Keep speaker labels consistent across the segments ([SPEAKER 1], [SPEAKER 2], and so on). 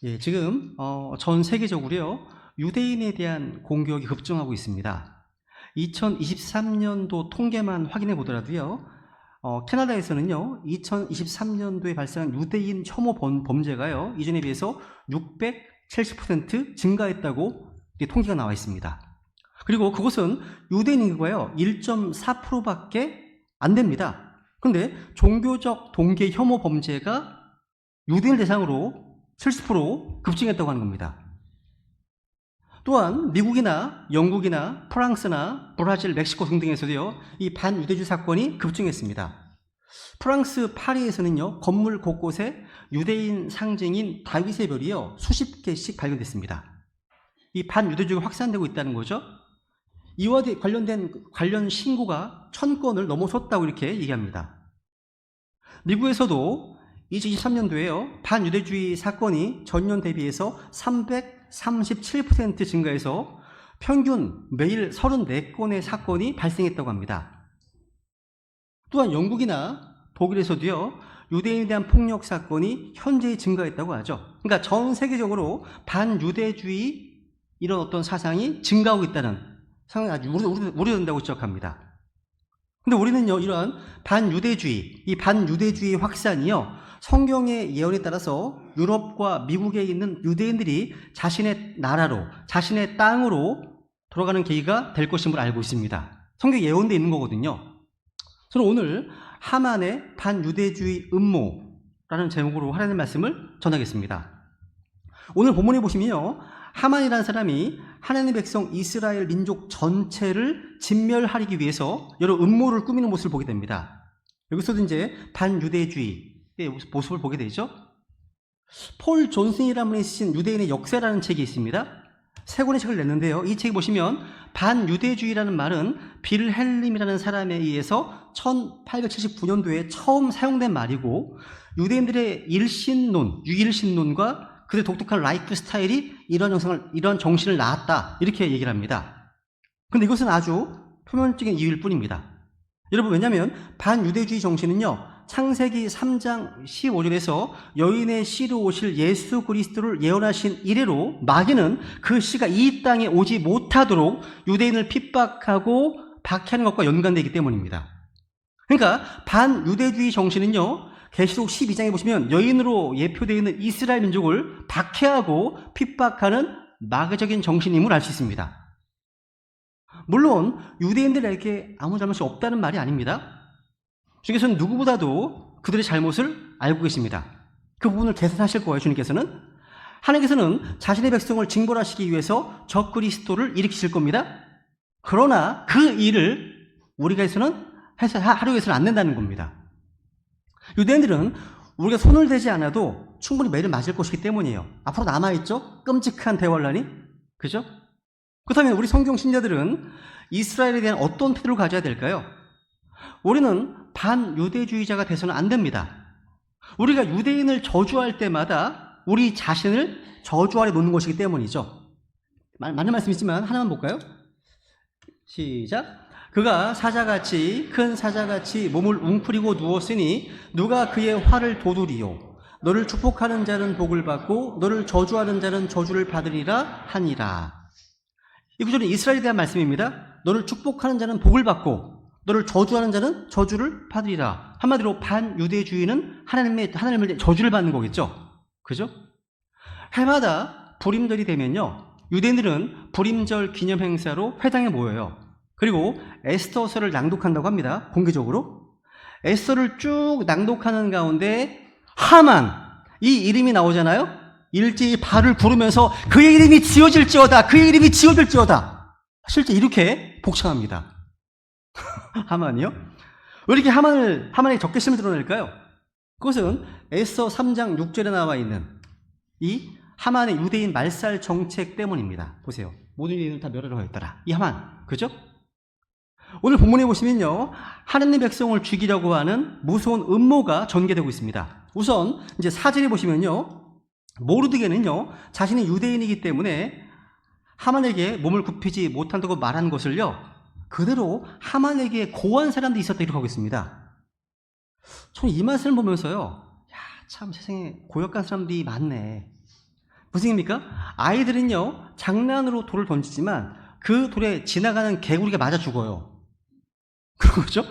[SPEAKER 1] 예, 지금 전 세계적으로요, 유대인에 대한 공격이 급증하고 있습니다. 2023년도 통계만 확인해 보더라도요, 캐나다에서는요, 2023년도에 발생한 유대인 혐오 범죄가요, 이전에 비해서 670% 증가했다고 통계가 나와 있습니다. 그리고 그것은 유대인 인구가요, 1.4%밖에 안 됩니다. 그런데 종교적 동계 혐오 범죄가 유대인을 대상으로 70% 급증했다고 하는 겁니다. 또한 미국이나 영국이나 프랑스나 브라질, 멕시코 등등에서도요, 이 반유대주의 사건이 급증했습니다. 프랑스 파리에서는요, 건물 곳곳에 유대인 상징인 다윗의 별이요, 수십 개씩 발견됐습니다. 이 반유대주의가 확산되고 있다는 거죠. 이와 관련 신고가 1000건을 넘어섰다고 이렇게 얘기합니다. 미국에서도 2023년도에요, 반유대주의 사건이 전년 대비해서 337% 증가해서 평균 매일 34건의 사건이 발생했다고 합니다. 또한 영국이나 독일에서도요, 유대인에 대한 폭력 사건이 현저히 증가했다고 하죠. 그러니까 전 세계적으로 반유대주의 이런 어떤 사상이 증가하고 있다는 상황이 아주 우려된다고 지적합니다. 근데 우리는요, 이러한 반유대주의, 이 반유대주의 확산이요, 성경의 예언에 따라서 유럽과 미국에 있는 유대인들이 자신의 나라로, 자신의 땅으로 돌아가는 계기가 될 것임을 알고 있습니다. 성경 예언되어 있는 거거든요. 저는 오늘 하만의 반유대주의 음모라는 제목으로 하나님의 말씀을 전하겠습니다. 오늘 본문에 보시면요, 하만이라는 사람이 하나님의 백성 이스라엘 민족 전체를 진멸하기 위해서 여러 음모를 꾸미는 모습을 보게 됩니다. 여기서도 이제 반유대주의의 모습을 보게 되죠. 폴 존슨이라는 분이 쓰신 유대인의 역사라는 책이 있습니다. 세 권의 책을 냈는데요, 이 책에 보시면 반유대주의라는 말은 빌헬림이라는 사람에 의해서 1879년도에 처음 사용된 말이고, 유대인들의 일신론, 유일신론과 그들의 독특한 라이프 스타일이 이런 정신을 낳았다, 이렇게 얘기를 합니다. 근데 이것은 아주 표면적인 이유일 뿐입니다. 여러분, 왜냐하면 반유대주의 정신은요, 창세기 3장 15절에서 여인의 씨로 오실 예수 그리스도를 예언하신 이래로 마귀는 그 씨가 이 땅에 오지 못하도록 유대인을 핍박하고 박해하는 것과 연관되기 때문입니다. 그러니까 반유대주의 정신은요, 계시록 12장에 보시면 여인으로 예표되어 있는 이스라엘 민족을 박해하고 핍박하는 마귀적인 정신임을 알 수 있습니다. 물론 유대인들에게 아무 잘못이 없다는 말이 아닙니다. 주님께서는 누구보다도 그들의 잘못을 알고 계십니다. 그 부분을 개선하실 거예요. 주님께서는 하나님께서는 자신의 백성을 징벌하시기 위해서 적그리스도를 일으키실 겁니다. 그러나 그 일을 우리가 하려고 해서는 안 된다는 겁니다. 유대인들은 우리가 손을 대지 않아도 충분히 매를 맞을 것이기 때문이에요. 앞으로 남아있죠? 끔찍한 대환란이. 그죠? 그렇다면 우리 성경 신자들은 이스라엘에 대한 어떤 태도를 가져야 될까요? 우리는 반유대주의자가 돼서는 안 됩니다. 우리가 유대인을 저주할 때마다 우리 자신을 저주 아래 놓는 것이기 때문이죠. 많은 말씀이지만 하나만 볼까요? 시작. 그가 사자같이 큰 사자같이 몸을 웅크리고 누웠으니 누가 그의 화를 도두리요. 너를 축복하는 자는 복을 받고 너를 저주하는 자는 저주를 받으리라 하니라. 이 구절은 이스라엘에 대한 말씀입니다. 너를 축복하는 자는 복을 받고 너를 저주하는 자는 저주를 받으리라. 한마디로 반유대주의는 하나님을 저주를 받는 거겠죠. 그죠? 해마다 불임절이 되면요, 유대인들은 불임절 기념 행사로 회당에 모여요. 그리고 에스더서를 낭독한다고 합니다. 공개적으로. 에스더를 쭉 낭독하는 가운데 하만, 이 이름이 나오잖아요. 일제히 발을 부르면서 그의 이름이 지어질지어다, 그의 이름이 지어질지어다. 실제 이렇게 복창합니다. 하만이요? 왜 이렇게 하만의 적개심을 드러낼까요? 그것은 에스더 3장 6절에 나와 있는 이 하만의 유대인 말살 정책 때문입니다. 보세요. 모든 유대인을 다 멸하려 하였더라. 이 하만, 그죠? 오늘 본문에 보시면요, 하나님의 백성을 죽이려고 하는 무서운 음모가 전개되고 있습니다. 우선 이제 4절에 보시면요, 모르드게는요, 자신이 유대인이기 때문에 하만에게 몸을 굽히지 못한다고 말한 것을요, 그대로 하만에게 고한 사람도 있었다 이렇게 하고 있습니다. 저는 이 말씀을 보면서요, 야, 참 세상에 고역한 사람들이 많네. 무슨 얘기입니까? 아이들은요, 장난으로 돌을 던지지만 그 돌에 지나가는 개구리가 맞아 죽어요. 그런 거죠?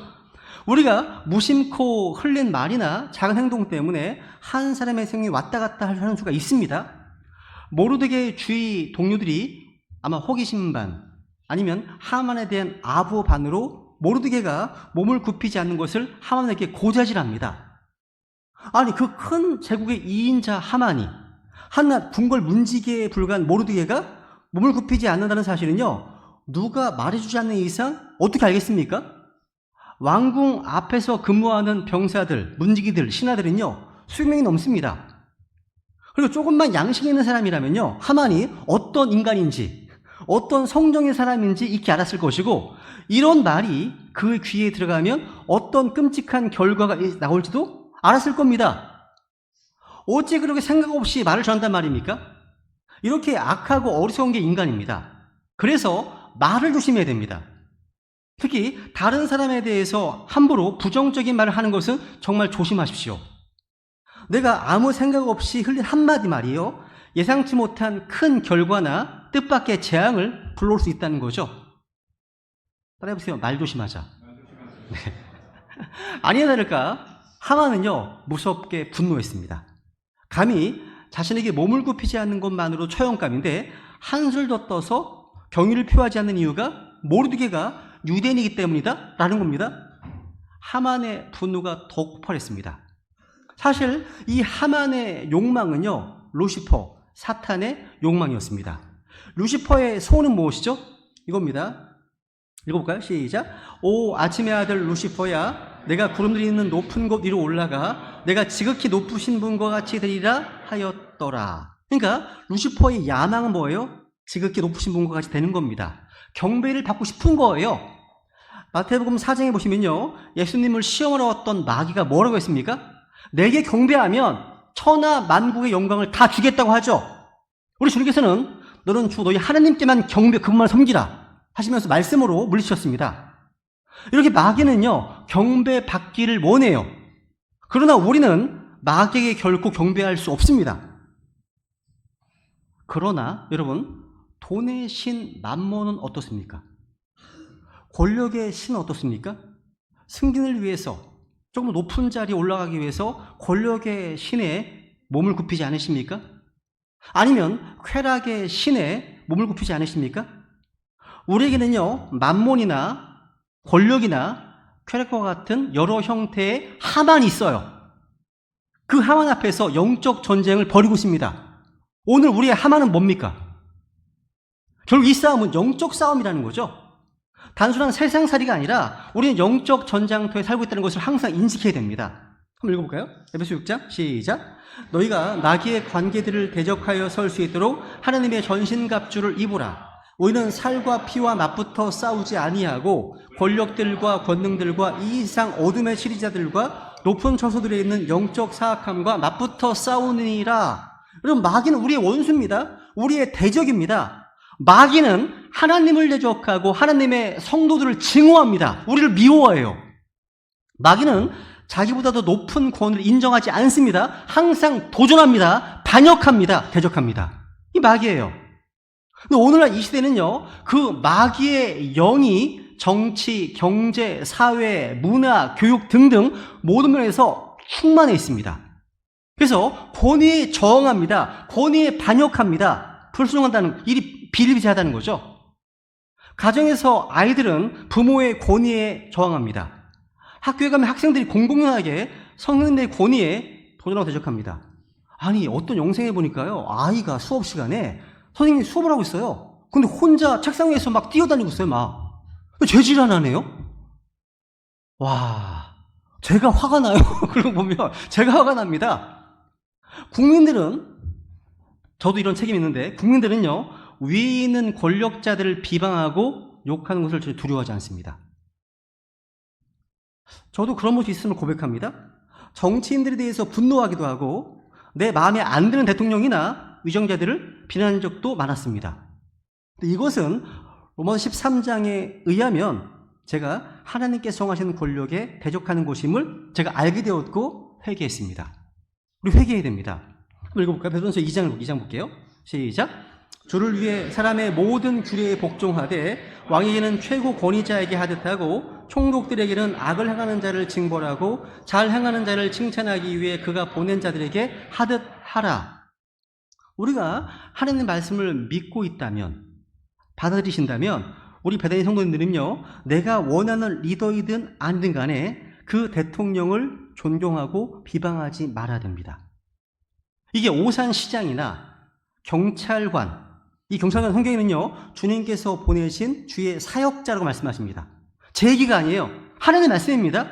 [SPEAKER 1] 우리가 무심코 흘린 말이나 작은 행동 때문에 한 사람의 생명이 왔다 갔다 하는 수가 있습니다. 모르드게의 주위 동료들이 아마 호기심 반 아니면 하만에 대한 아부 반으로 모르드게가 몸을 굽히지 않는 것을 하만에게 고자질합니다. 아니, 그 큰 제국의 2인자 하만이 한낱 궁궐 문지기에 불과한 모르드게가 몸을 굽히지 않는다는 사실은요, 누가 말해주지 않는 이상 어떻게 알겠습니까? 왕궁 앞에서 근무하는 병사들, 문지기들, 신하들은요, 수명이 넘습니다. 그리고 조금만 양식 있는 사람이라면요, 하만이 어떤 인간인지, 어떤 성정의 사람인지 익히 알았을 것이고, 이런 말이 그 귀에 들어가면 어떤 끔찍한 결과가 나올지도 알았을 겁니다. 어찌 그렇게 생각 없이 말을 전한단 말입니까? 이렇게 악하고 어리석은 게 인간입니다. 그래서 말을 조심해야 됩니다. 특히 다른 사람에 대해서 함부로 부정적인 말을 하는 것은 정말 조심하십시오. 내가 아무 생각 없이 흘린 한마디 말이요, 예상치 못한 큰 결과나 뜻밖의 재앙을 불러올 수 있다는 거죠. 따라해보세요. 말 조심하자. 네. 아니나 다를까 하만은요, 무섭게 분노했습니다. 감히 자신에게 몸을 굽히지 않는 것만으로 처형감인데 한술 더 떠서 경의를 표하지 않는 이유가 모르드게가 유대인이기 때문이다 라는 겁니다. 하만의 분노가 더욱 폭발했습니다. 사실 이 하만의 욕망은요, 루시퍼, 사탄의 욕망이었습니다. 루시퍼의 소원은 무엇이죠? 이겁니다. 읽어볼까요? 시작. 오 아침의 아들 루시퍼야, 내가 구름들이 있는 높은 곳 위로 올라가 내가 지극히 높으신 분과 같이 되리라 하였더라. 그러니까 루시퍼의 야망은 뭐예요? 지극히 높으신 분과 같이 되는 겁니다. 경배를 받고 싶은 거예요. 마태복음 4장에 보시면요, 예수님을 시험하러 왔던 마귀가 뭐라고 했습니까? 내게 경배하면 천하 만국의 영광을 다 주겠다고 하죠. 우리 주님께서는 너는 주 너희 하나님께만 경배, 그분만 섬기라 하시면서 말씀으로 물리치셨습니다. 이렇게 마귀는요, 경배받기를 원해요. 그러나 우리는 마귀에게 결코 경배할 수 없습니다. 그러나 여러분, 돈의 신 맘몬은 어떻습니까? 권력의 신은 어떻습니까? 승진을 위해서 조금 더 높은 자리에 올라가기 위해서 권력의 신에 몸을 굽히지 않으십니까? 아니면 쾌락의 신에 몸을 굽히지 않으십니까? 우리에게는요, 맘몬이나 권력이나 쾌락과 같은 여러 형태의 하만이 있어요. 그 하만 앞에서 영적 전쟁을 벌이고 있습니다. 오늘 우리의 하만은 뭡니까? 결국 이 싸움은 영적 싸움이라는 거죠. 단순한 세상살이가 아니라 우리는 영적 전장터에 살고 있다는 것을 항상 인식해야 됩니다. 한번 읽어볼까요? 에베소 6장 시작. 너희가 마귀의 관계들을 대적하여 설 수 있도록 하나님의 전신갑주를 입으라. 우리는 살과 피와 맞붙어 싸우지 아니하고 권력들과 권능들과 이 세상 어둠의 치리자들과 높은 처소들에 있는 영적 사악함과 맞붙어 싸우니라. 여러분, 마귀는 우리의 원수입니다. 우리의 대적입니다. 마귀는 하나님을 대적하고 하나님의 성도들을 증오합니다. 우리를 미워해요. 마귀는 자기보다 더 높은 권위를 인정하지 않습니다. 항상 도전합니다. 반역합니다. 대적합니다. 이 마귀예요. 근데 오늘날 이 시대는요, 그 마귀의 영이 정치, 경제, 사회, 문화, 교육 등등 모든 면에서 충만해 있습니다. 그래서 권위에 저항합니다. 권위에 반역합니다. 불순종한다는 일이 비일비재하다는 거죠. 가정에서 아이들은 부모의 권위에 저항합니다. 학교에 가면 학생들이 공공연하게 선생님의 권위에 도전하고 대적합니다. 아니, 어떤 영상에 보니까요, 아이가 수업 시간에 선생님이 수업을 하고 있어요. 근데 혼자 책상 위에서 막 뛰어다니고 있어요, 막. 죄질 하나네요? 와, 제가 화가 나요. 그러고 보면 제가 화가 납니다. 국민들은, 저도 이런 책임이 있는데, 국민들은요, 위에 있는 권력자들을 비방하고 욕하는 것을 전혀 두려워하지 않습니다. 저도 그런 모습이 있음을 고백합니다. 정치인들에 대해서 분노하기도 하고 내 마음에 안 드는 대통령이나 위정자들을 비난한 적도 많았습니다. 이것은 로마서 13장에 의하면 제가 하나님께서 정하시는 권력에 대적하는 것임을 제가 알게 되었고 회개했습니다. 우리 회개해야 됩니다. 한번 읽어볼까요? 베드로전서 2장 볼게요. 시작. 주를 위해 사람의 모든 규례에 복종하되 왕에게는 최고 권위자에게 하듯하고 총독들에게는 악을 행하는 자를 징벌하고 잘 행하는 자를 칭찬하기 위해 그가 보낸 자들에게 하듯 하라. 우리가 하나님의 말씀을 믿고 있다면, 받아들이신다면 우리 베다니 성도님들은요, 내가 원하는 리더이든 아니든 간에 그 대통령을 존경하고 비방하지 말아야 됩니다. 이게 오산시장이나 경찰관, 이 경찰관 성경에는요, 주님께서 보내신 주의 사역자라고 말씀하십니다. 제 얘기가 아니에요. 하나님의 말씀입니다.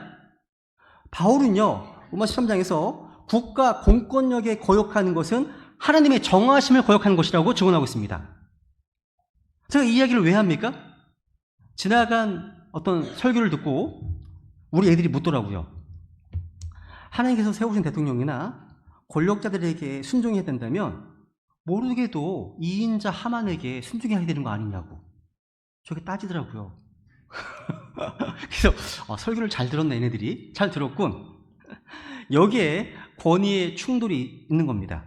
[SPEAKER 1] 바울은요, 로마 13장에서 국가 공권력에 거역하는 것은 하나님의 정하심을 거역하는 것이라고 증언하고 있습니다. 제가 이 이야기를 왜 합니까? 지나간 어떤 설교를 듣고 우리 애들이 묻더라고요. 하나님께서 세우신 대통령이나 권력자들에게 순종해야 된다면 모르게도 2인자 하만에게 순종해야 되는 거 아니냐고 저게 따지더라고요. 그래서 설교를 잘 들었네, 얘네들이. 잘 들었군. 여기에 권위의 충돌이 있는 겁니다.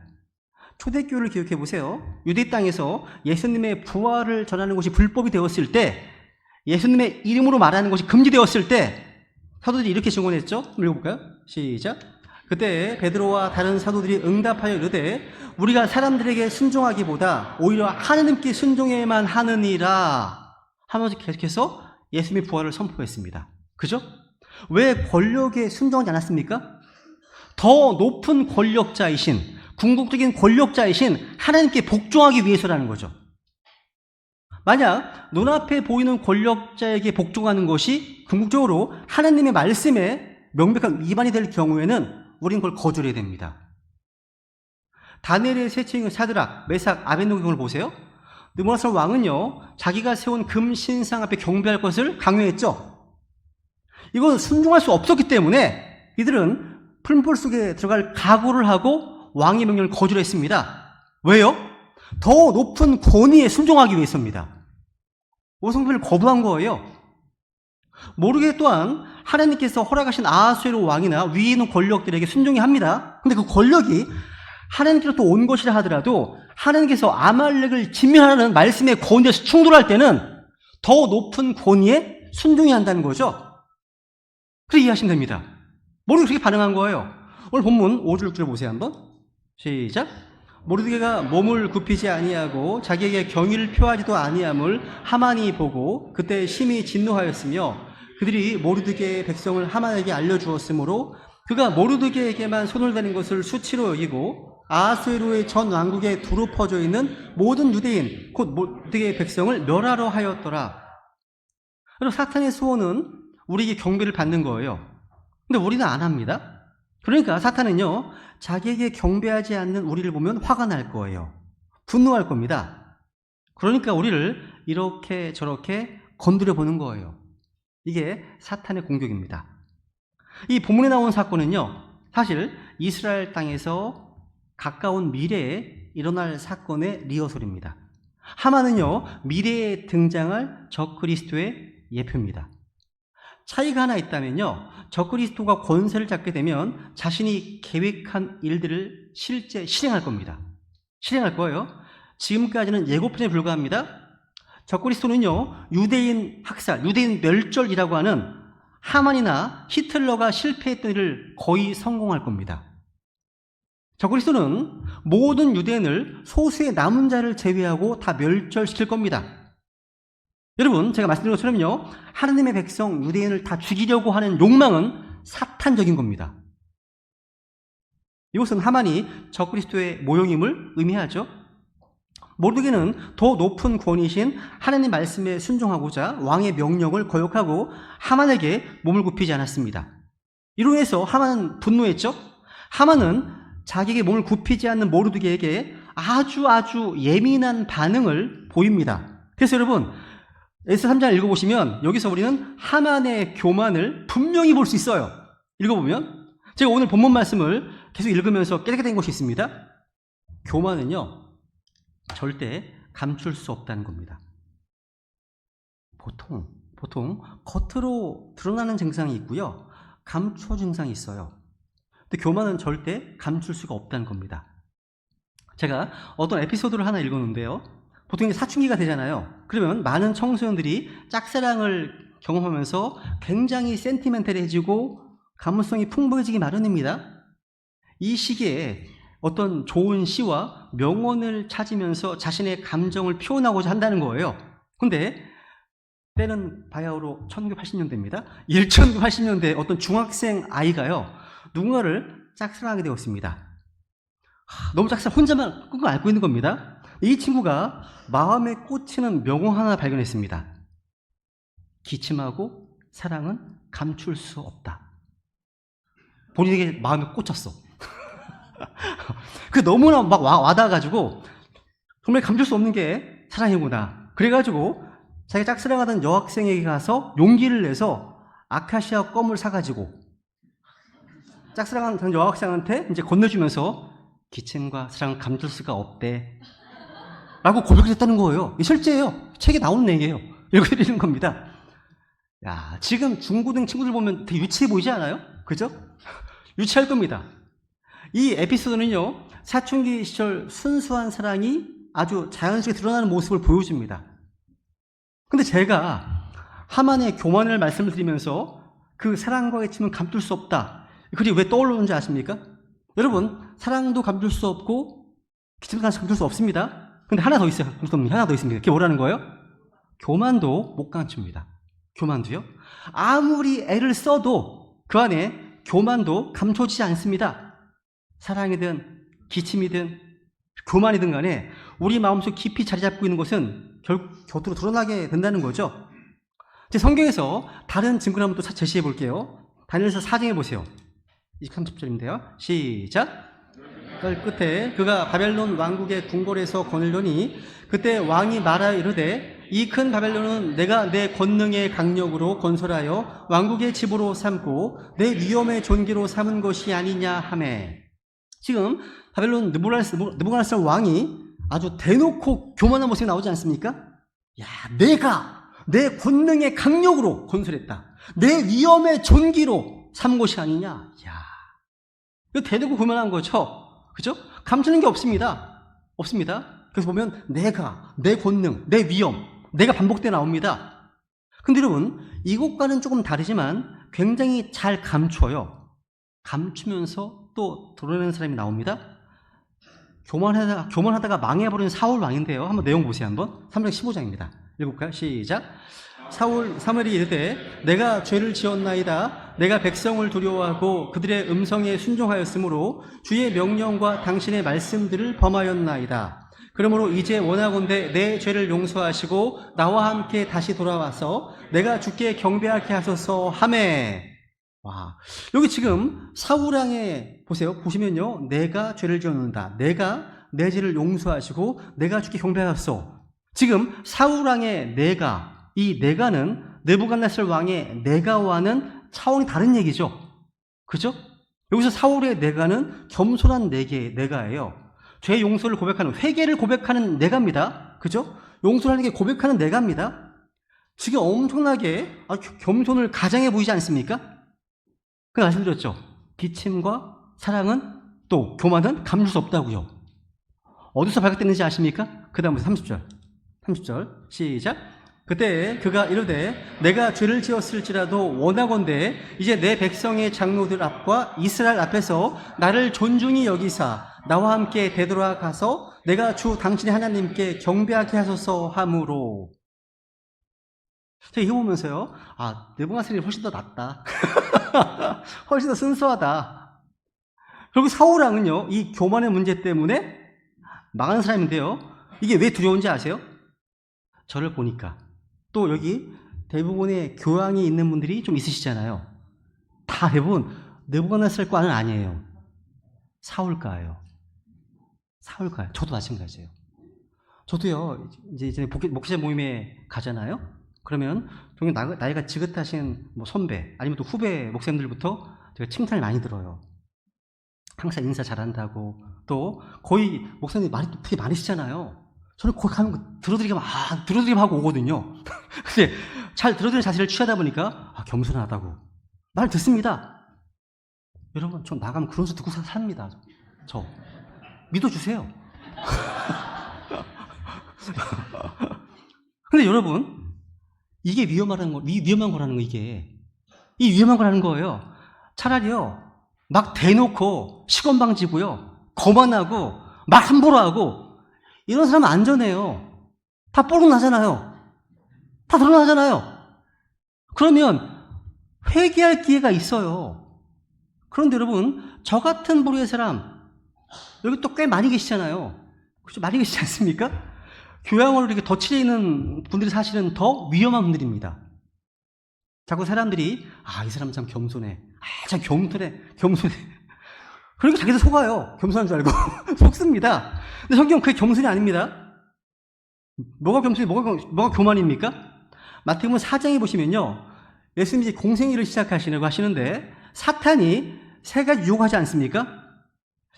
[SPEAKER 1] 초대교회를 기억해 보세요. 유대 땅에서 예수님의 부활을 전하는 것이 불법이 되었을 때, 예수님의 이름으로 말하는 것이 금지되었을 때 사도들이 이렇게 증언했죠. 한번 읽어볼까요? 시작. 그때 베드로와 다른 사도들이 응답하여 이르되 우리가 사람들에게 순종하기보다 오히려 하나님께 순종해야만 하느니라 하면서 계속해서 예수님의 부활을 선포했습니다. 그죠? 왜 권력에 순종하지 않았습니까? 더 높은 권력자이신, 궁극적인 권력자이신 하나님께 복종하기 위해서라는 거죠. 만약 눈앞에 보이는 권력자에게 복종하는 것이 궁극적으로 하나님의 말씀에 명백한 위반이 될 경우에는 우리는 그걸 거절해야 됩니다. 다니엘의 세 친구 사드락, 메삭, 아벤노고를 보세요. 느부갓네살 왕은요, 자기가 세운 금 신상 앞에 경배할 것을 강요했죠. 이건 순종할 수 없었기 때문에 이들은 풀물 속에 들어갈 각오를 하고 왕의 명령을 거절했습니다. 왜요? 더 높은 권위에 순종하기 위해서입니다. 오성편을 거부한 거예요. 모르게 또한 하나님께서 허락하신 아하수에로 왕이나 위에 있는 권력들에게 순종해야 합니다. 근데 그 권력이 하나님께로부터 온 것이라 하더라도 하나님께서 아말렉을 진멸하는 말씀의 권위에서 충돌할 때는 더 높은 권위에 순종해야 한다는 거죠. 그렇게 이해하시면 됩니다. 모르게 그렇게 반응한 거예요. 오늘 본문 5절 6절 보세요 한번. 시작. 모르드게가 몸을 굽히지 아니하고 자기에게 경의를 표하지도 아니함을 하만이 보고 그때 심히 진노하였으며 그들이 모르드게의 백성을 하만에게 알려주었으므로 그가 모르드게에게만 손을 대는 것을 수치로 여기고 아하수에로의 전 왕국에 두루 퍼져 있는 모든 유대인 곧 모르드게의 백성을 멸하러 하였더라. 그리고 사탄의 소원은 우리에게 경배를 받는 거예요. 근데 우리는 안 합니다. 그러니까 사탄은요, 자기에게 경배하지 않는 우리를 보면 화가 날 거예요. 분노할 겁니다. 그러니까 우리를 이렇게 저렇게 건드려 보는 거예요. 이게 사탄의 공격입니다. 이 본문에 나온 사건은요, 사실 이스라엘 땅에서 가까운 미래에 일어날 사건의 리허설입니다. 하만은요, 미래에 등장할 적그리스도의 예표입니다. 차이가 하나 있다면요, 적그리스도가 권세를 잡게 되면 자신이 계획한 일들을 실제 실행할 겁니다. 실행할 거예요. 지금까지는 예고편에 불과합니다. 적그리스도는요, 유대인 학살, 유대인 멸절이라고 하는 하만이나 히틀러가 실패했던 일을 거의 성공할 겁니다. 적그리스도는 모든 유대인을 소수의 남은 자를 제외하고 다 멸절시킬 겁니다. 여러분, 제가 말씀드린 것처럼요, 하나님의 백성 유대인을 다 죽이려고 하는 욕망은 사탄적인 겁니다. 이것은 하만이 적그리스도의 모형임을 의미하죠. 모르드게는 더 높은 권위신 하나님 말씀에 순종하고자 왕의 명령을 거역하고 하만에게 몸을 굽히지 않았습니다. 이로 해서 하만은 분노했죠. 하만은 자기에게 몸을 굽히지 않는 모르드게에게 아주 예민한 반응을 보입니다. 그래서 여러분, 에스더 3장을 읽어보시면 여기서 우리는 하만의 교만을 분명히 볼 수 있어요. 읽어보면 제가 오늘 본문 말씀을 계속 읽으면서 깨닫게 된 것이 있습니다. 교만은요, 절대 감출 수 없다는 겁니다. 보통 겉으로 드러나는 증상이 있고요, 감춰 증상이 있어요. 근데 교만은 절대 감출 수가 없다는 겁니다. 제가 어떤 에피소드를 하나 읽었는데요. 보통 이제 사춘기가 되잖아요. 그러면 많은 청소년들이 짝사랑을 경험하면서 굉장히 센티멘탈해지고 감수성이 풍부해지기 마련입니다. 이 시기에 어떤 좋은 시와 명언을 찾으면서 자신의 감정을 표현하고자 한다는 거예요. 근데 때는 바야흐로 1980년대입니다. 1980년대 어떤 중학생 아이가요, 누군가를 짝사랑하게 되었습니다. 너무 짝사랑, 혼자만 끙끙 앓고 있는 겁니다. 이 친구가 마음에 꽂히는 명언 하나 발견했습니다. 기침하고 사랑은 감출 수 없다. 본인에게 마음에 꽂혔어. 그 너무나 막 와닿아가지고 정말 감출 수 없는 게 사랑이구나. 그래가지고 자기 짝사랑하던 여학생에게 가서 용기를 내서 아카시아 껌을 사가지고 짝사랑하던 여학생한테 이제 건네주면서 기침과 사랑은 감출 수가 없대 라고 고백했다는 거예요. 실제예요. 책에 나오는 얘기예요. 읽어드리는 겁니다. 야, 지금 중고등 친구들 보면 되게 유치해 보이지 않아요? 그죠? 유치할 겁니다. 이 에피소드는요, 사춘기 시절 순수한 사랑이 아주 자연스럽게 드러나는 모습을 보여줍니다. 근데 제가 하만의 교만을 말씀을 드리면서 그 사랑과 기침은 감출 수 없다, 글이 왜 떠오르는지 아십니까? 여러분, 사랑도 감출 수 없고 기침도 감출 수 없습니다. 근데 하나 더 있어요. 하나 더 있습니다. 그게 뭐라는 거예요? 교만도 못 감춥니다. 교만도요? 아무리 애를 써도 그 안에 교만도 감춰지지 않습니다. 사랑이든 기침이든 교만이든 간에 우리 마음속 깊이 자리 잡고 있는 것은 곁으로 드러나게 된다는 거죠. 제 성경에서 다른 증거를 한번 또 제시해 볼게요. 다니엘서 4장에 보세요. 23절인데요. 시작. 끝에 그가 바벨론 왕국의 궁궐에서 거닐더니 그때 왕이 말하여 이르되 이 큰 바벨론은 내가 내 권능의 강력으로 건설하여 왕국의 집으로 삼고 내 위엄의 존귀로 삼은 것이 아니냐 하매. 지금 바벨론 느부갓네살 왕이 아주 대놓고 교만한 모습이 나오지 않습니까? 야, 내가 내 권능의 강력으로 건설했다, 내 위엄의 존귀로 삼은 것이 아니냐. 야, 이거 대놓고 교만한 거죠. 그죠? 감추는 게 없습니다. 없습니다. 그래서 보면 내가, 내 권능, 내 위엄, 내가 반복돼 나옵니다. 근데 여러분, 이것과는 조금 다르지만 굉장히 잘 감춰요. 감추면서 또 드러내는 사람이 나옵니다. 교만하다가 망해버린 사울 왕인데요. 한번 내용 보세요. 한번 315장입니다. 읽어볼까요? 시작. 사무엘이 이르되 내가 죄를 지었나이다. 내가 백성을 두려워하고 그들의 음성에 순종하였으므로 주의 명령과 당신의 말씀들을 범하였나이다. 그러므로 이제 원하건대 내 죄를 용서하시고 나와 함께 다시 돌아와서 내가 주께 경배하게 하소서 하매. 와, 여기 지금 사울왕에 보시면요, 내가 죄를 지었는다, 내가 내 죄를 용서하시고 내가 주께 경배하소서. 지금 사울왕의 내가, 이 내가는 느부갓네살 왕의 내가와는 차원이 다른 얘기죠. 그죠? 여기서 사울의 내가는 겸손한 내가예요. 죄 용서를 고백하는, 회개를 고백하는 내가입니다. 그죠? 용서하는 게 고백하는 내가입니다. 지금 엄청나게 겸손을 가장해 보이지 않습니까? 그 말씀드렸죠. 기침과 사랑은 또 교만은 감출 수 없다고요. 어디서 발각됐는지 아십니까? 그 다음부터 30절 시작. 그때 그가 이르되 내가 죄를 지었을지라도 원하건대 이제 내 백성의 장로들 앞과 이스라엘 앞에서 나를 존중히 여기사 나와 함께 되돌아가서 내가 주 당신의 하나님께 경배하게 하소서 하므로. 제가 이거 보면서요, 느부갓네살이 훨씬 더 낫다. 훨씬 더 순수하다. 그리고 사울왕은요, 이 교만의 문제 때문에 망한 사람인데요, 이게 왜 두려운지 아세요? 저를 보니까. 또 여기 대부분의 교양이 있는 분들이 좀 있으시잖아요. 다 대부분 느부갓네살과는 아니에요. 사울과예요. 저도 마찬가지예요. 저도요, 이제 목회자 모임에 가잖아요. 그러면 나이가 지긋하신 선배, 아니면 또 후배 목사님들부터 제가 칭찬을 많이 들어요. 항상 인사 잘한다고. 또 거의 목사님이 말이 또 되게 많으시잖아요. 저는 거기 가는 거 들어드리기만 하고 오거든요. 근데 잘 들어드리는 자세를 취하다 보니까 겸손하다고 말 듣습니다. 여러분, 저 나가면 그런 소리 듣고 삽니다. 저 믿어주세요. 근데 여러분, 이게 위험한 거라는 거, 이게. 이 위험한 거라는 거예요. 차라리요, 막 대놓고 시건방지고요, 거만하고, 말 함부로 하고, 이런 사람은 안전해요. 다 뽀록 나잖아요. 다 드러나잖아요. 그러면 회개할 기회가 있어요. 그런데 여러분, 저 같은 부류의 사람, 여기 또 꽤 많이 계시잖아요. 그렇죠? 많이 계시지 않습니까? 교양으로 이렇게 덧칠해 있는 분들이 사실은 더 위험한 분들입니다. 자꾸 사람들이, 이 사람 참 겸손해. 참 겸손해. 그리고 자기도 속아요. 겸손한 줄 알고. 속습니다. 근데 성경은 그게 겸손이 아닙니다. 뭐가 겸손이, 뭐가 교만입니까? 마태복음 4장에 보시면요, 예수님이 이제 공생일을 시작하시려고 하시는데, 사탄이 세 가지 유혹하지 않습니까?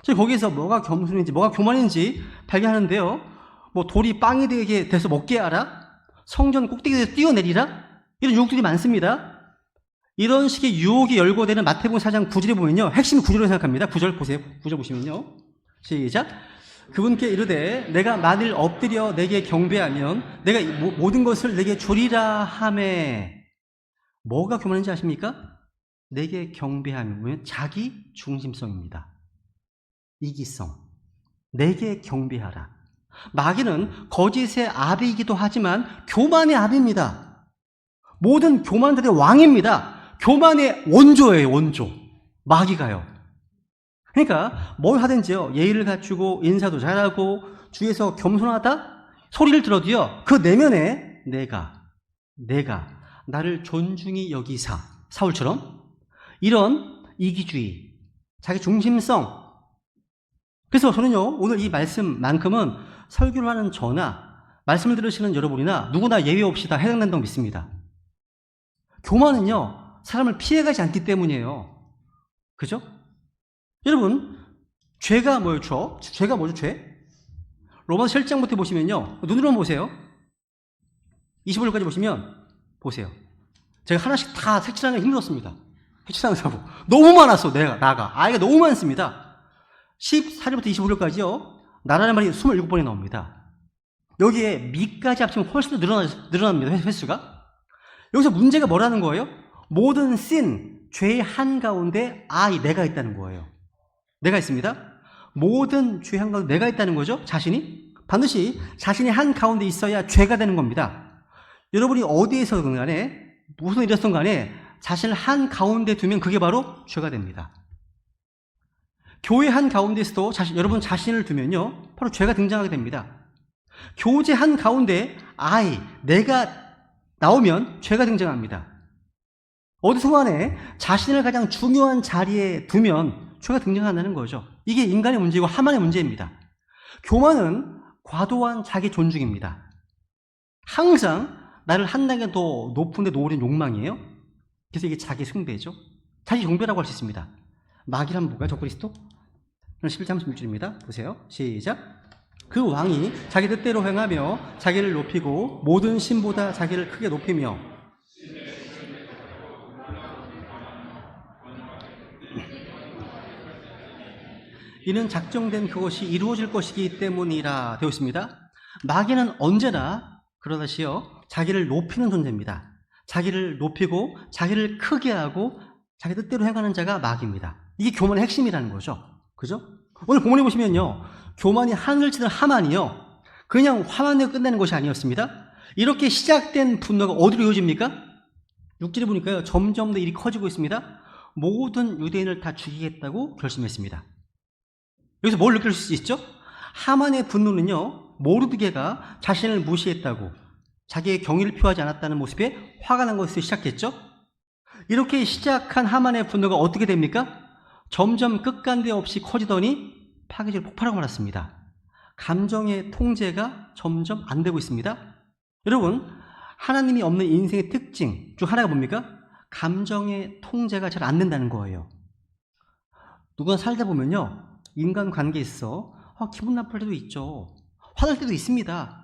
[SPEAKER 1] 거기에서 뭐가 겸손인지, 뭐가 교만인지 발견하는데요. 뭐 돌이 빵이 되게 돼서 먹게 하라? 성전 꼭대기에서 뛰어내리라? 이런 유혹들이 많습니다. 이런 식의 유혹이 열거되는 마태복음 4장 9절에 보면요, 핵심 구절로 생각합니다. 9절 보세요. 9절 보시면요, 시작. 그분께 이르되 내가 만일 엎드려 내게 경배하면 내가 모든 것을 내게 주리라 하매. 뭐가 교만인지 아십니까? 내게 경배하면 자기 중심성입니다. 이기성. 내게 경배하라. 마귀는 거짓의 아비이기도 하지만 교만의 아비입니다. 모든 교만들의 왕입니다. 교만의 원조예요, 원조. 마귀가요. 그러니까 뭘 하든지요, 예의를 갖추고 인사도 잘하고 주위에서 겸손하다 소리를 들어도요, 그 내면에 내가 나를 존중히 여기사, 사울처럼 이런 이기주의, 자기 중심성. 그래서 저는요, 오늘 이 말씀만큼은 설교를 하는 저나 말씀을 들으시는 여러분이나 누구나 예외 없이 다 해당된다고 믿습니다. 교만은요, 사람을 피해가지 않기 때문이에요. 그죠? 여러분, 죄가 뭐죠? 죄가 뭐죠, 죄? 로마서 7장부터 보시면요, 눈으로 보세요. 25절까지 보시면, 보세요. 제가 하나씩 다 색칠하는 게 힘들었습니다. 색칠하는 사고. 너무 많았어, 아이가 너무 많습니다. 14절부터 25절까지요, 나라는 말이 27번이 나옵니다. 여기에 미까지 합치면 훨씬 더 늘어납니다, 횟수가. 여기서 문제가 뭐라는 거예요? 모든 sin, 죄의 한가운데 내가 있다는 거예요. 내가 있습니다. 모든 죄의 한가운데 내가 있다는 거죠. 자신이. 반드시 자신이 한가운데 있어야 죄가 되는 겁니다. 여러분이 어디에서든 간에, 무슨 일이었든 간에 자신을 한가운데 두면 그게 바로 죄가 됩니다. 교회 한가운데에서도 여러분 자신을 두면요, 바로 죄가 등장하게 됩니다. 교제 한가운데 내가 나오면 죄가 등장합니다. 어디서 간에 자신을 가장 중요한 자리에 두면 죄가 등장한다는 거죠. 이게 인간의 문제이고 하만의 문제입니다. 교만은 과도한 자기 존중입니다. 항상 나를 한 단계 더 높은 데 놓으려는 욕망이에요. 그래서 이게 자기 숭배죠. 자기 경배라고 할 수 있습니다. 마귀란 뭐가 적그리스도? 11장 36절입니다. 보세요. 시작. 그 왕이 자기 뜻대로 행하며 자기를 높이고 모든 신보다 자기를 크게 높이며 이는 작정된 그것이 이루어질 것이기 때문이라 되어 있습니다. 마귀는 언제나 그러다시요, 자기를 높이는 존재입니다. 자기를 높이고 자기를 크게 하고 자기 뜻대로 행하는 자가 마귀입니다. 이게 교만의 핵심이라는 거죠. 그죠? 오늘 본문에 보시면요, 교만이 하늘을 치는 하만이요, 그냥 화만 내고 끝내는 것이 아니었습니다. 이렇게 시작된 분노가 어디로 이어집니까? 6절에 보니까요, 점점 더 일이 커지고 있습니다. 모든 유대인을 다 죽이겠다고 결심했습니다. 여기서 뭘 느낄 수 있죠? 하만의 분노는요, 모르드게가 자신을 무시했다고, 자기의 경의를 표하지 않았다는 모습에 화가 난 것에서 시작했죠. 이렇게 시작한 하만의 분노가 어떻게 됩니까? 점점 끝간데 없이 커지더니 파괴적으로 폭발하고 말았습니다. 감정의 통제가 점점 안 되고 있습니다. 여러분, 하나님이 없는 인생의 특징 중 하나가 뭡니까? 감정의 통제가 잘 안 된다는 거예요. 누구나 살다 보면요, 인간관계에 있어 기분 나쁠 때도 있죠. 화날 때도 있습니다.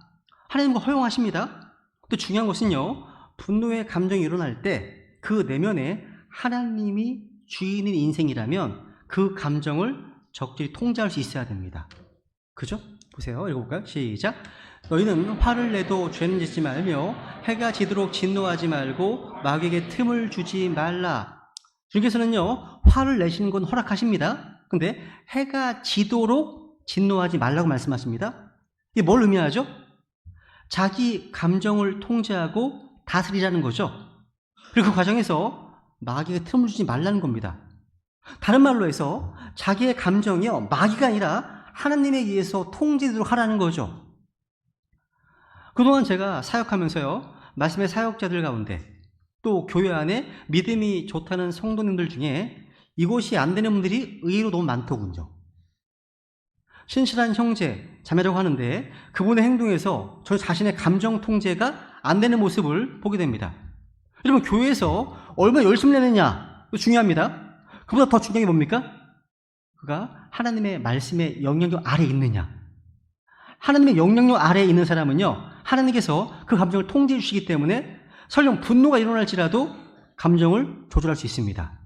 [SPEAKER 1] 하나님과 허용하십니다. 또 중요한 것은요, 분노의 감정이 일어날 때 그 내면에 하나님이 주인인 인생이라면 그 감정을 적절히 통제할 수 있어야 됩니다. 그죠? 보세요. 읽어볼까요? 시작. 너희는 화를 내도 죄는 짓지 말며 해가 지도록 진노하지 말고 마귀에게 틈을 주지 말라. 주님께서는요, 화를 내시는 건 허락하십니다. 근데 해가 지도록 진노하지 말라고 말씀하십니다. 이게 뭘 의미하죠? 자기 감정을 통제하고 다스리라는 거죠. 그리고 그 과정에서 마귀에게 틈을 주지 말라는 겁니다. 다른 말로 해서 자기의 감정이요, 마귀가 아니라 하나님에 의해서 통제되도록 하라는 거죠. 그동안 제가 사역하면서요, 말씀의 사역자들 가운데 또 교회 안에 믿음이 좋다는 성도님들 중에 이것이 안 되는 분들이 의외로 너무 많더군요. 신실한 형제, 자매라고 하는데 그분의 행동에서 저 자신의 감정 통제가 안 되는 모습을 보게 됩니다. 여러분, 교회에서 얼마나 열심히 내느냐, 중요합니다. 그보다 더 중요한 게 뭡니까? 그가 하나님의 말씀의 영향력 아래에 있느냐. 하나님의 영향력 아래에 있는 사람은요, 하나님께서 그 감정을 통제해 주시기 때문에 설령 분노가 일어날지라도 감정을 조절할 수 있습니다.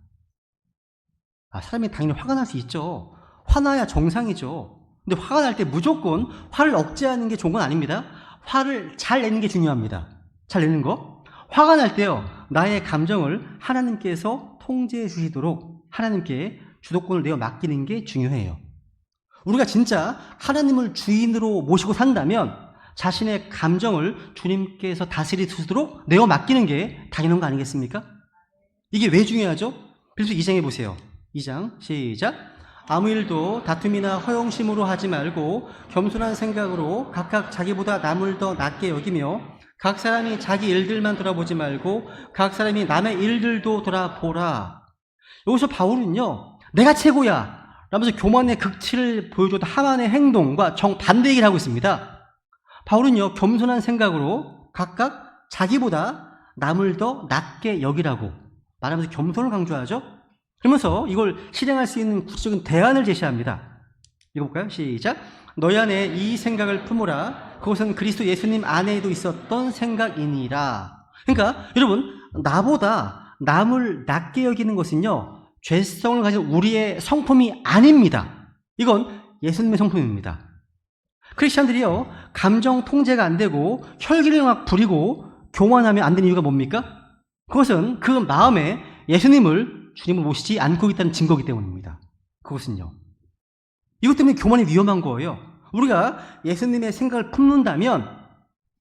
[SPEAKER 1] 사람이 당연히 화가 날 수 있죠. 화나야 정상이죠. 근데 화가 날 때 무조건 화를 억제하는 게 좋은 건 아닙니다. 화를 잘 내는 게 중요합니다. 잘 내는 거. 화가 날 때요, 나의 감정을 하나님께서 통제해 주시도록 하나님께 주도권을 내어 맡기는 게 중요해요. 우리가 진짜 하나님을 주인으로 모시고 산다면 자신의 감정을 주님께서 다스리시도록 내어 맡기는 게 당연한 거 아니겠습니까? 이게 왜 중요하죠? 빌립서 2장에 보세요. 2장 시작. 아무 일도 다툼이나 허영심으로 하지 말고 겸손한 생각으로 각각 자기보다 남을 더 낮게 여기며 각 사람이 자기 일들만 돌아보지 말고 각 사람이 남의 일들도 돌아보라. 여기서 바울은요, 내가 최고야 라면서 교만의 극치를 보여줬던 하만의 행동과 정반대 얘기를 하고 있습니다. 바울은요, 겸손한 생각으로 각각 자기보다 남을 더 낮게 여기라고 말하면서 겸손을 강조하죠. 그러면서 이걸 실행할 수 있는 구체적인 대안을 제시합니다. 읽어볼까요? 시작. 너희 안에 이 생각을 품으라. 그것은 그리스도 예수님 안에도 있었던 생각이니라. 그러니까 여러분, 나보다 남을 낮게 여기는 것은요, 죄성을 가진 우리의 성품이 아닙니다. 이건 예수님의 성품입니다. 크리스찬들이요, 감정 통제가 안 되고 혈기를 막 부리고 교만하면 안 되는 이유가 뭡니까? 그것은 그 마음에 예수님을 주님을 모시지 않고 있다는 증거이기 때문입니다. 그것은요, 이것 때문에 교만이 위험한 거예요. 우리가 예수님의 생각을 품는다면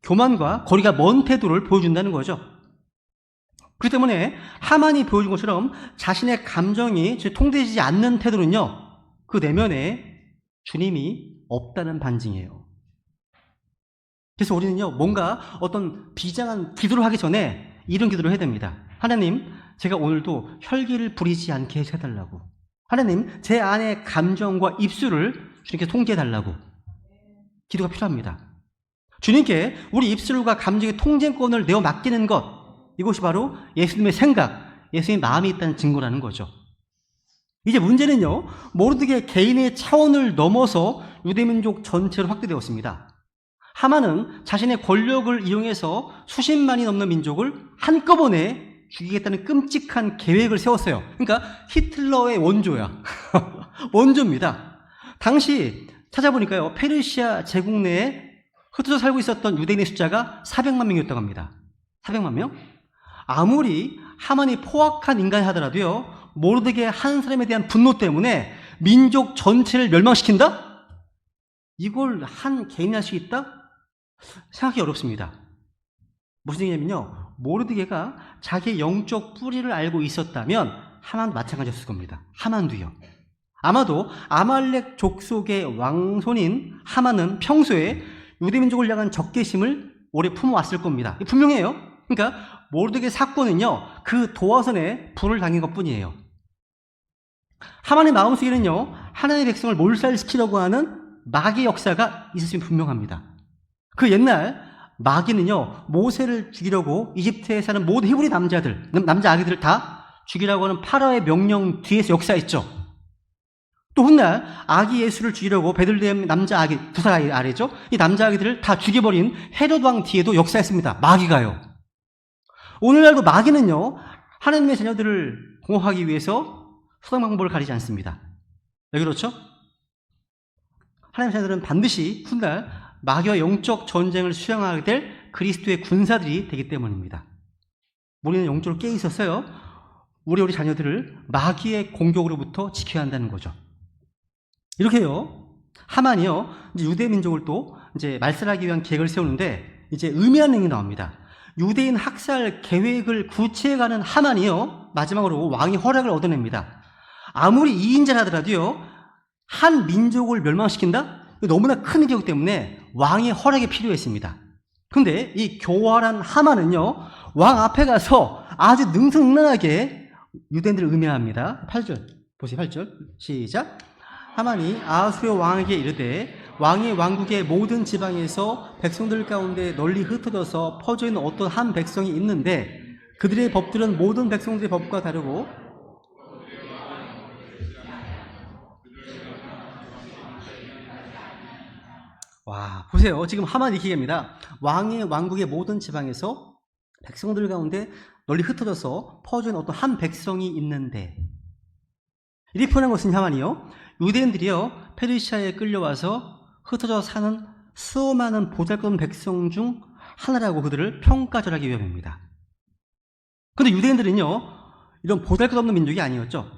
[SPEAKER 1] 교만과 거리가 먼 태도를 보여준다는 거죠. 그렇기 때문에 하만이 보여준 것처럼 자신의 감정이 통제되지 않는 태도는요, 그 내면에 주님이 없다는 반증이에요. 그래서 우리는요, 뭔가 어떤 비장한 기도를 하기 전에 이런 기도를 해야 됩니다. 하나님, 제가 오늘도 혈기를 부리지 않게 해달라고. 하나님, 제 안의 감정과 입술을 주님께 통제해달라고. 기도가 필요합니다. 주님께 우리 입술과 감정의 통제권을 내어 맡기는 것, 이것이 바로 예수님의 생각, 예수님의 마음이 있다는 증거라는 거죠. 이제 문제는요, 모르드게 개인의 차원을 넘어서 유대민족 전체로 확대되었습니다. 하만은 자신의 권력을 이용해서 수십만이 넘는 민족을 한꺼번에 죽이겠다는 끔찍한 계획을 세웠어요. 그러니까 히틀러의 원조야. 원조입니다. 당시 찾아보니까요, 페르시아 제국 내에 흩어져 살고 있었던 유대인의 숫자가 400만 명이었다고 합니다. 400만 명? 아무리 하만이 포악한 인간이 하더라도요, 모르드게 한 사람에 대한 분노 때문에 민족 전체를 멸망시킨다? 이걸 한 개인이 할 수 있다? 생각하기 어렵습니다. 무슨 얘기냐면요, 모르드게가 자기의 영적 뿌리를 알고 있었다면 하만도 마찬가지였을 겁니다. 하만도요. 아마도 아말렉 족속의 왕손인 하만은 평소에 유대민족을 향한 적개심을 오래 품어왔을 겁니다. 분명해요. 그러니까 모르드게 사건은요, 그 도화선에 불을 당긴 것뿐이에요. 하만의 마음속에는요, 하나님의 백성을 몰살시키려고 하는 마귀의 역사가 있었음이 분명합니다. 그 옛날 마귀는요, 모세를 죽이려고 이집트에 사는 모든 히브리 남자 아기들을 다 죽이라고 하는 파라오의 명령 뒤에서 역사했죠. 또 훗날 아기 예수를 죽이려고 베들레헴 남자 아기, 두 살 아래죠, 이 남자 아기들을 다 죽여버린 헤롯 왕 뒤에도 역사했습니다. 마귀가요. 오늘날도 마귀는요, 하나님의 자녀들을 공격하기 위해서 수단 방법을 가리지 않습니다. 왜 그렇죠? 하나님의 자녀들은 반드시 훗날 마귀와 영적 전쟁을 수행하게 될 그리스도의 군사들이 되기 때문입니다. 우리는 영적으로 깨어 있었어요. 우리 자녀들을 마귀의 공격으로부터 지켜야 한다는 거죠. 이렇게요, 하만이요, 이제 유대 민족을 또 이제 말살하기 위한 계획을 세우는데 이제 의미하는 내용이 나옵니다. 유대인 학살 계획을 구체화하는 하만이요, 마지막으로 왕의 허락을 얻어냅니다. 아무리 2인자라 하더라도요, 한 민족을 멸망시킨다? 너무나 큰 일이기 때문에 왕의 허락이 필요했습니다. 근데 이 교활한 하만은요, 왕 앞에 가서 아주 능수능란하게 유대인들을 음해합니다. 8절 보세요. 8절 시작. 하만이 아하수르 왕에게 이르되 왕이 왕국의 모든 지방에서 백성들 가운데 널리 흩어져서 퍼져있는 어떤 한 백성이 있는데 그들의 법들은 모든 백성들의 법과 다르고 와, 보세요. 지금 하만이 이렇게 얘기합니다. 왕의 왕국의 모든 지방에서 백성들 가운데 널리 흩어져서 퍼져있는 어떤 한 백성이 있는데, 이렇게 표현한 것은 하만이요, 유대인들이요 페르시아에 끌려와서 흩어져 사는 수많은 보잘것없는 백성 중 하나라고 그들을 평가절하기 위함입니다. 그런데 유대인들은요 이런 보잘것없는 민족이 아니었죠.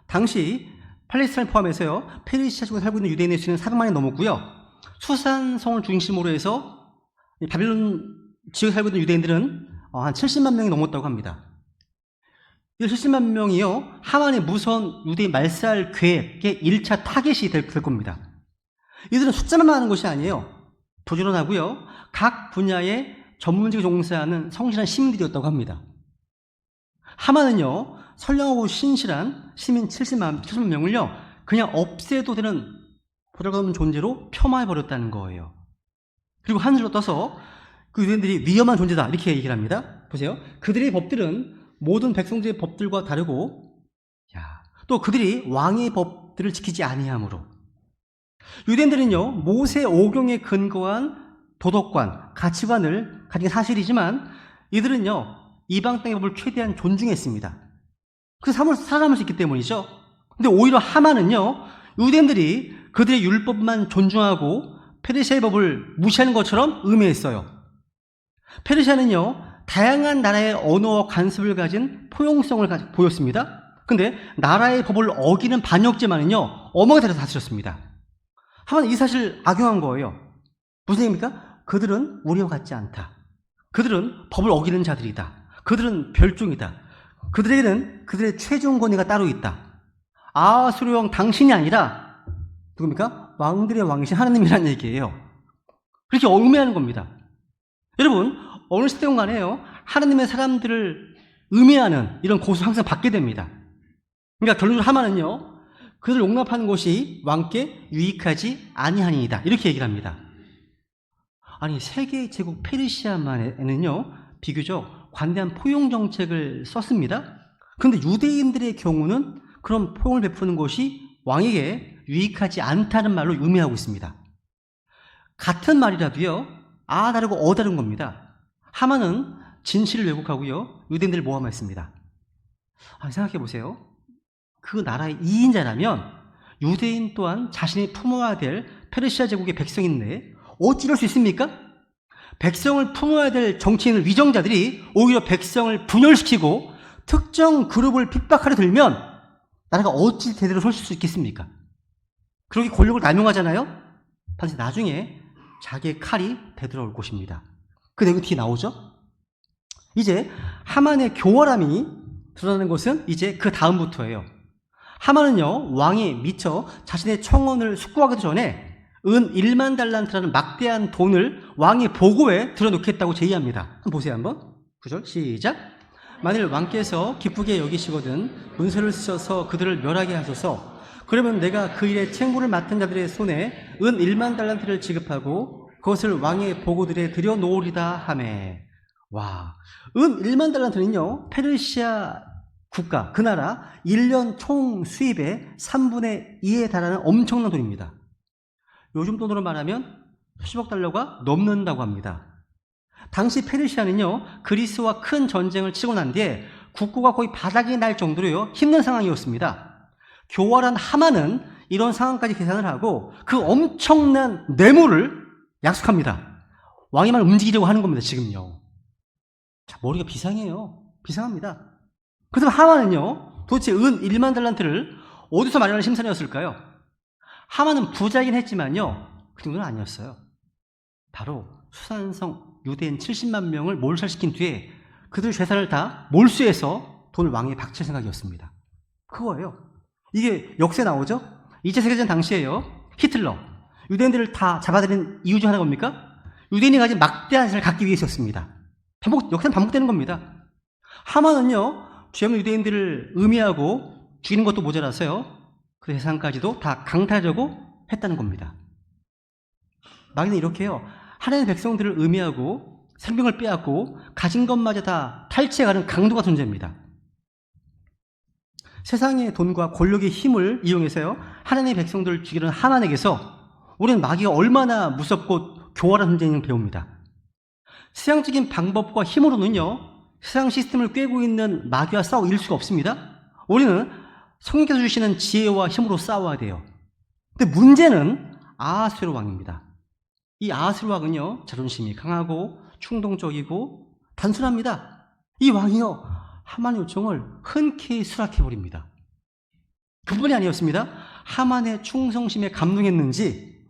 [SPEAKER 1] 당시 팔레스타인을 포함해서요 페르시아 쪽에 살고 있는 유대인의 수는 400만이 넘었고요, 수산성을 중심으로 해서 바빌론 지역에 살고 있는 유대인들은 한 70만 명이 넘었다고 합니다. 이 70만 명이요 하만의 무서운 유대인 말살 계획의 1차 타겟이 될 겁니다. 이들은 숫자만 많은 것이 아니에요. 부지런하고요, 각 분야에 전문직에 종사하는 성실한 시민들이었다고 합니다. 하만은요 선량하고 신실한 시민 70만 명을요 그냥 없애도 되는 보잘것없는 존재로 폄하해버렸다는 거예요. 그리고 하늘로 떠서 그 유대인들이 위험한 존재다 이렇게 얘기를 합니다. 보세요. 그들의 법들은 모든 백성들의 법들과 다르고, 또 그들이 왕의 법들을 지키지 아니하므로, 유대인들은요 모세 오경에 근거한 도덕관, 가치관을 가진 사실이지만 이들은요 이방 땅의 법을 최대한 존중했습니다. 그래서 살아남을 수 있기 때문이죠. 근데 오히려 하만은요 유대인들이 그들의 율법만 존중하고 페르시아의 법을 무시하는 것처럼 음해했어요. 페르시아는요 다양한 나라의 언어와 관습을 가진 포용성을 보였습니다. 근데 나라의 법을 어기는 반역죄만은요 어머니가 다스렸습니다. 하만은 이 사실을 악용한 거예요. 무슨 얘기입니까? 그들은 우리와 같지 않다. 그들은 법을 어기는 자들이다. 그들은 별종이다. 그들에게는 그들의 최종 권위가 따로 있다. 아하수르 왕 당신이 아니라 누굽니까? 왕들의 왕이신 하나님이라는 얘기예요. 그렇게 음해하는 겁니다. 여러분, 어느 시대건 간에요 하나님의 사람들을 음해하는 이런 고소를 항상 받게 됩니다. 그러니까 결론적으로 하만은요 그들을 용납하는 것이 왕께 유익하지 아니하니이다 이렇게 얘기를 합니다. 아니, 세계 제국 페르시아만에는요 비교적 관대한 포용 정책을 썼습니다. 그런데 유대인들의 경우는 그런 포용을 베푸는 것이 왕에게 유익하지 않다는 말로 음해하고 있습니다. 같은 말이라도요 다르고 다른 겁니다. 하만은 진실을 왜곡하고요 유대인들을 모함했습니다. 생각해 보세요. 그 나라의 2인자라면 유대인 또한 자신이 품어야 될 페르시아 제국의 백성인데 어찌 이럴 수 있습니까? 백성을 품어야 될 정치인을 위정자들이 오히려 백성을 분열시키고 특정 그룹을 핍박하려 들면 나라가 어찌 제대로 설 수 있겠습니까? 그렇게 권력을 남용하잖아요. 반드시 나중에 자기의 칼이 되돌아올 것입니다. 그 내용이 뒤에 나오죠. 이제 하만의 교활함이 드러나는 것은 이제 그 다음부터예요. 하만은요 왕이 미처 자신의 청원을 숙고하기도 전에 은 1만 달란트라는 막대한 돈을 왕의 보고에 들어놓겠다고 제의합니다. 한번 보세요. 한번 9절 시작. 만일 왕께서 기쁘게 여기시거든 문서를 쓰셔서 그들을 멸하게 하소서. 그러면 내가 그 일에 책무를 맡은 자들의 손에 은 1만 달란트를 지급하고 그것을 왕의 보고들에 들여놓으리다 하매. 와, 은 1만 달란트는요 페르시아 국가, 그 나라 1년 총 수입의 3분의 2에 달하는 엄청난 돈입니다. 요즘 돈으로 말하면 수십억 달러가 넘는다고 합니다. 당시 페르시아는요 그리스와 큰 전쟁을 치고 난 뒤에 국고가 거의 바닥이 날 정도로요 힘든 상황이었습니다. 교활한 하만은 이런 상황까지 계산을 하고 그 엄청난 뇌물을 약속합니다. 왕이만 움직이려고 하는 겁니다, 지금요. 자, 머리가 비상해요. 비상합니다. 그래서 하만은요, 도대체 은 1만 달란트를 어디서 마련한 심산이었을까요? 하만은 부자이긴 했지만요, 그 정도는 아니었어요. 바로 수산성 유대인 70만 명을 몰살시킨 뒤에 그들 재산을 다 몰수해서 돈을 왕에게 바칠 생각이었습니다. 그거예요. 이게 역사에 나오죠? 2차 세계대전 당시에요, 히틀러 유대인들을 다 잡아들인 이유 중 하나가 뭡니까? 유대인이 가진 막대한 재산을 갖기 위해서였습니다. 역사는 반복되는 겁니다. 하만은요, 죄 없는 유대인들을 음해하고 죽이는 것도 모자라서요, 그 재산까지도 다 강탈하려고 했다는 겁니다. 마귀는 이렇게 해요. 하나님의 백성들을 음해하고 생명을 빼앗고 가진 것마저 다 탈취해가는 강도가 존재합니다. 세상의 돈과 권력의 힘을 이용해서요, 하나님의 백성들을 죽이려는 하만에게서 우리는 마귀가 얼마나 무섭고 교활한 존재인지 배웁니다. 세상적인 방법과 힘으로는요, 세상 시스템을 꿰고 있는 마귀와 싸워 이길 수가 없습니다. 우리는 성령께서 주시는 지혜와 힘으로 싸워야 돼요. 근데 문제는 아하스웨로 왕입니다. 이 아하스웨로 왕은요, 자존심이 강하고 충동적이고 단순합니다. 이 왕이요, 하만의 요청을 흔쾌히 수락해버립니다. 그뿐이 아니었습니다. 하만의 충성심에 감동했는지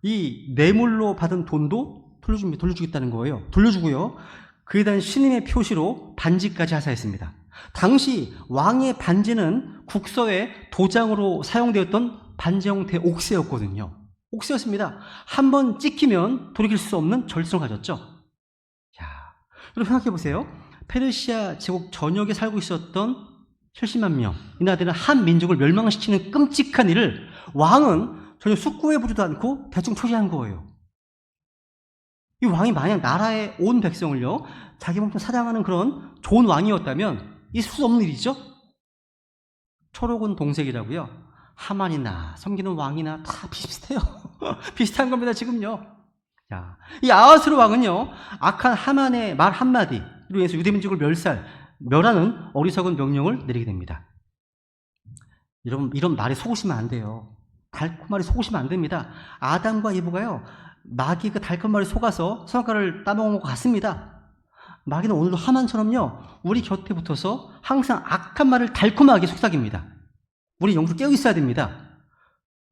[SPEAKER 1] 이 뇌물로 받은 돈도 돌려주겠다는 거예요. 돌려주고요, 그에 대한 신임의 표시로 반지까지 하사했습니다. 당시 왕의 반지는 국서의 도장으로 사용되었던 반지 형태의 옥새였거든요. 옥새였습니다. 한번 찍히면 돌이킬 수 없는 절성을 가졌죠. 야, 여러분 생각해 보세요. 페르시아 제국 전역에 살고 있었던 70만 명이나 되는 한 민족을 멸망시키는 끔찍한 일을 왕은 전혀 숙고해 보지도 않고 대충 처리한 거예요. 이 왕이 만약 나라의 온 백성을요, 자기 몸처럼 사랑하는 그런 좋은 왕이었다면 있을 수 없는 일이죠. 초록은 동색이라고요. 하만이나 섬기는 왕이나 다 비슷해요. 비슷한 겁니다, 지금요. 자, 이 아하스웨로 왕은요, 악한 하만의 말 한마디로 인해서 유대민족을 멸하는 어리석은 명령을 내리게 됩니다. 여러분, 이런 말에 속으시면 안 돼요. 달콤한 말에 속으시면 안 됩니다. 아담과 이브가요, 마귀 그 달콤한 말에 속아서 선악과를 따먹은 것 같습니다. 마귀는 오늘도 하만처럼요, 우리 곁에 붙어서 항상 악한 말을 달콤하게 속삭입니다. 우리 영적으로 깨어 있어야 됩니다.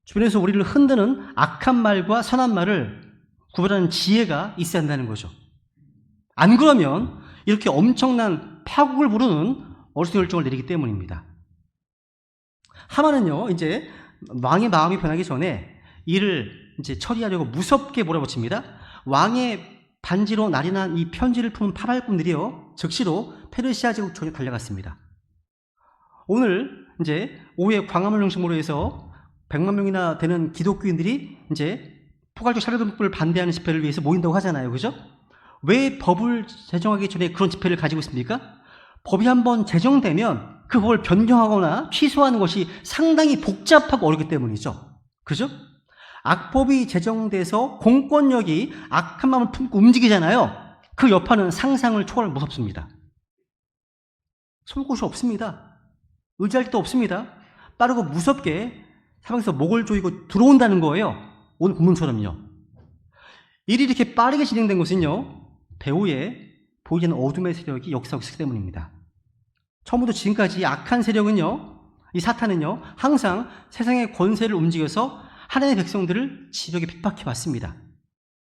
[SPEAKER 1] 주변에서 우리를 흔드는 악한 말과 선한 말을 구별하는 지혜가 있어야 한다는 거죠. 안 그러면 이렇게 엄청난 파국을 부르는 어리석은 결정을 내리기 때문입니다. 하만은요, 이제 왕의 마음이 변하기 전에 이를 이제 처리하려고 무섭게 몰아붙입니다. 왕의 반지로 날이 난 이 편지를 품은 파발꾼들이요, 즉시로 페르시아 제국 쪽에 달려갔습니다. 오늘 이제 오후에 광화문 중심으로 해서 100만 명이나 되는 기독교인들이 이제 포괄적 차별금지법을 반대하는 집회를 위해서 모인다고 하잖아요. 그죠? 왜 법을 제정하기 전에 그런 집회를 가지고 있습니까? 법이 한번 제정되면 그 법을 변경하거나 취소하는 것이 상당히 복잡하고 어렵기 때문이죠. 그죠? 악법이 제정돼서 공권력이 악한 마음을 품고 움직이잖아요. 그 여파는 상상을 초월할 무섭습니다. 숨을 곳이 없습니다. 의지할 데도 없습니다. 빠르고 무섭게 사방에서 목을 조이고 들어온다는 거예요. 오늘 본문처럼요. 일이 이렇게 빠르게 진행된 것은요, 배후에 보이지 않는 어둠의 세력이 역사하고 있기 때문입니다. 처음부터 지금까지 악한 세력은요, 이 사탄은요, 항상 세상의 권세를 움직여서 하나님의 백성들을 지력에 핍박해 왔습니다.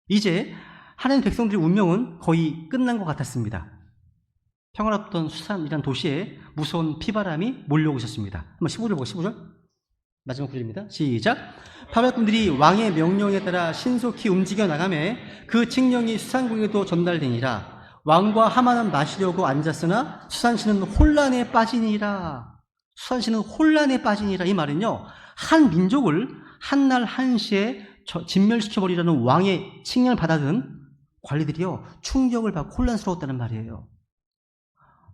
[SPEAKER 1] 이제 하나님의 백성들의 운명은 거의 끝난 것 같았습니다. 평화롭던 수산이란 도시에 무서운 피바람이 몰려오고 있었습니다. 한번 15절 보고 15절. 마지막 구절입니다. 시작. 파발꾼들이 왕의 명령에 따라 신속히 움직여 나가매 그 칙령이 수산국에도 전달되니라. 왕과 하만은 마시려고 앉았으나 수산시는 혼란에 빠지니라. 수산시는 혼란에 빠지니라. 이 말은요, 한 민족을 한날 한시에 진멸시켜버리라는 왕의 칙령을 받아든 관리들이요, 충격을 받고 혼란스러웠다는 말이에요.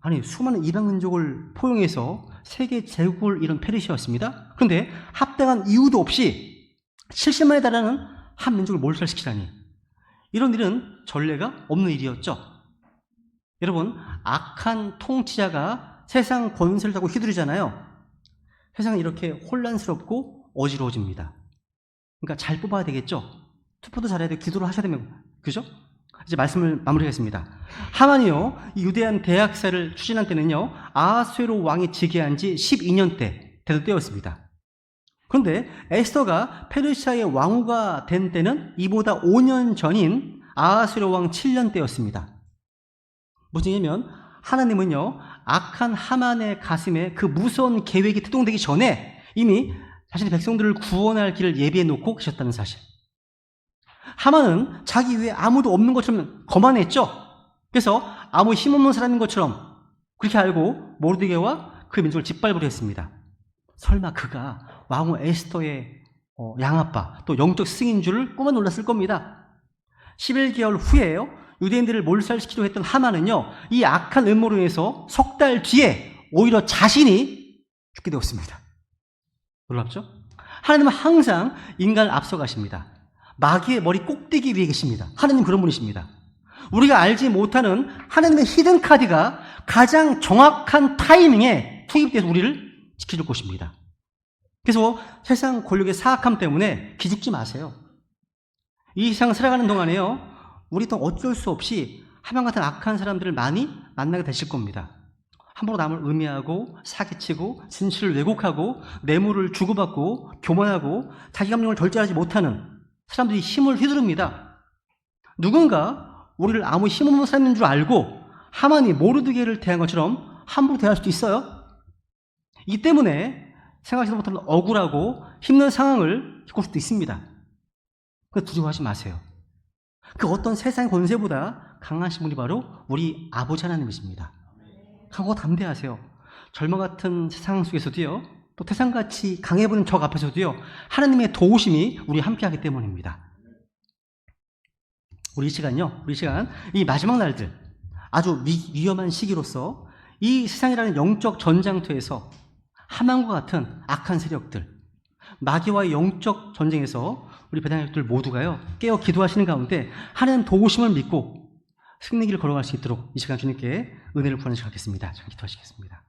[SPEAKER 1] 아니, 수많은 이방 민족을 포용해서 세계 제국을 이룬 페르시아였습니다. 그런데 합당한 이유도 없이 70만에 달하는 한 민족을 몰살시키다니, 이런 일은 전례가 없는 일이었죠. 여러분, 악한 통치자가 세상 권세를 잡고 휘두르잖아요. 세상은 이렇게 혼란스럽고 어지러워집니다. 그러니까 잘 뽑아야 되겠죠? 투표도 잘해야 되고 기도를 하셔야 되면, 그죠? 이제 말씀을 마무리하겠습니다. 하만이요, 이 유대한 대학사를 추진한 때는요, 아하수에로 왕이 즉위한 지 12년 때 되던 때였습니다. 그런데 에스더가 페르시아의 왕후가 된 때는 이보다 5년 전인 아하수에로 왕 7년 때였습니다. 무슨 얘기냐면 하나님은요, 악한 하만의 가슴에 그 무서운 계획이 특동되기 전에 이미 자신의 백성들을 구원할 길을 예비해 놓고 계셨다는 사실. 하만은 자기 위에 아무도 없는 것처럼 거만했죠. 그래서 아무 힘없는 사람인 것처럼 그렇게 알고 모르드게와 그 민족을 짓밟으려 했습니다. 설마 그가 왕후 에스더의 양아빠, 또 영적 스승인 줄을 꿈에 놀랐을 겁니다. 11개월 후에요, 유대인들을 몰살시키려 했던 하만은요, 이 악한 음모로 인해서 석 달 뒤에 오히려 자신이 죽게 되었습니다. 놀랍죠? 하나님은 항상 인간을 앞서가십니다. 마귀의 머리 꼭대기 위에 계십니다. 하나님 그런 분이십니다. 우리가 알지 못하는 하나님의 히든 카드가 가장 정확한 타이밍에 투입돼서 우리를 지켜줄 것입니다. 그래서 세상 권력의 사악함 때문에 기죽지 마세요. 이 세상 살아가는 동안에요, 우리 또 어쩔 수 없이 하만 같은 악한 사람들을 많이 만나게 되실 겁니다. 함부로 남을 음해하고 사기치고 진실을 왜곡하고 뇌물을 주고받고 교만하고 자기 감정을 절제하지 못하는 사람들이 힘을 휘두릅니다. 누군가 우리를 아무 힘없는 사람인 줄 알고 하만이 모르드게를 대한 것처럼 함부로 대할 수도 있어요. 이 때문에 생각지도 못하는 억울하고 힘든 상황을 겪을 수도 있습니다. 그래서 두려워하지 마세요. 그 어떤 세상의 권세보다 강하신 분이 바로 우리 아버지 하나님이십니다. 강하고 담대하세요. 절망 같은 세상 속에서도요, 또 태산같이 강해 보이는 적 앞에서도요, 하나님의 도우심이 우리 함께하기 때문입니다. 우리 이 시간, 이 마지막 날들, 아주 위험한 시기로서 이 세상이라는 영적 전장터에서 하만과 같은 악한 세력들, 마귀와의 영적 전쟁에서 우리 배당객들 모두가요, 깨어 기도하시는 가운데 하나님 도우심을 믿고 승리길을 걸어갈 수 있도록 이 시간 주님께 은혜를 구하는 시간 갖겠습니다. 자, 기도하시겠습니다.